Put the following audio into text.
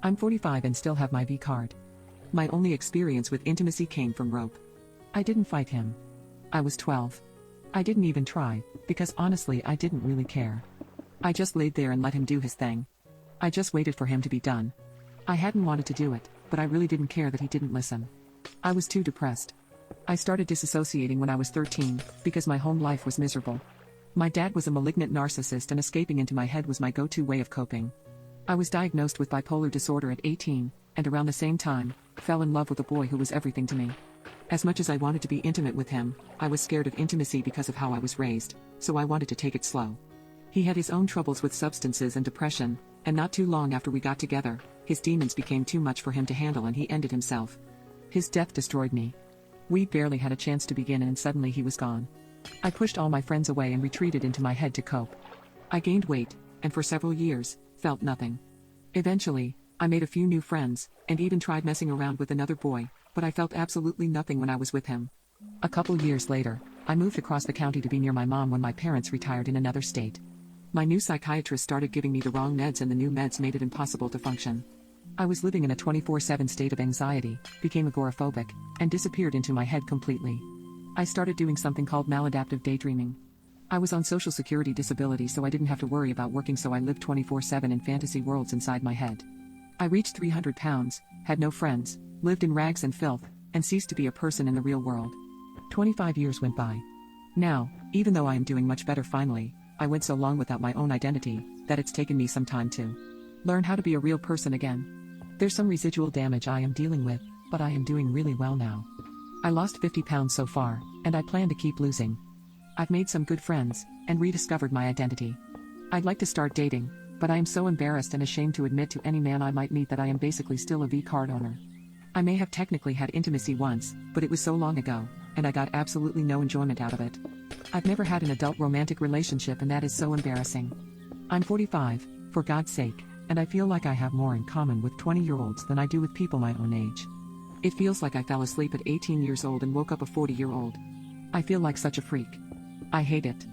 I'm 45 and still have my V card. My only experience with intimacy came from Rope. I didn't fight him. I was 12. I didn't even try, because honestly I didn't really care. I just laid there and let him do his thing. I just waited for him to be done. I hadn't wanted to do it, but I really didn't care that he didn't listen. I was too depressed. I started disassociating when I was 13, because my home life was miserable. My dad was a malignant narcissist and escaping into my head was my go-to way of coping. I was diagnosed with bipolar disorder at 18, and around the same time, fell in love with a boy who was everything to me. As much as I wanted to be intimate with him, I was scared of intimacy because of how I was raised, so I wanted to take it slow. He had his own troubles with substances and depression, and not too long after we got together, his demons became too much for him to handle and he ended himself. His death destroyed me. We barely had a chance to begin and suddenly he was gone. I pushed all my friends away and retreated into my head to cope. I gained weight, and for several years, felt nothing. Eventually, I made a few new friends, and even tried messing around with another boy, but I felt absolutely nothing when I was with him. A couple years later, I moved across the county to be near my mom when my parents retired in another state. My new psychiatrist started giving me the wrong meds and the new meds made it impossible to function. I was living in a 24/7 state of anxiety, became agoraphobic, and disappeared into my head completely. I started doing something called maladaptive daydreaming. I was on social security disability so I didn't have to worry about working, so I lived 24/7 in fantasy worlds inside my head. I reached 300 pounds, had no friends, lived in rags and filth, and ceased to be a person in the real world. 25 years went by. Now, even though I am doing much better finally, I went so long without my own identity, that it's taken me some time to learn how to be a real person again. There's some residual damage I am dealing with, but I am doing really well now. I lost 50 pounds so far, and I plan to keep losing. I've made some good friends, and rediscovered my identity. I'd like to start dating, but I am so embarrassed and ashamed to admit to any man I might meet that I am basically still a V-card owner. I may have technically had intimacy once, but it was so long ago, and I got absolutely no enjoyment out of it. I've never had an adult romantic relationship and that is so embarrassing. I'm 45, for God's sake, and I feel like I have more in common with 20-year-olds than I do with people my own age. It feels like I fell asleep at 18 years old and woke up a 40-year-old. I feel like such a freak. I hate it.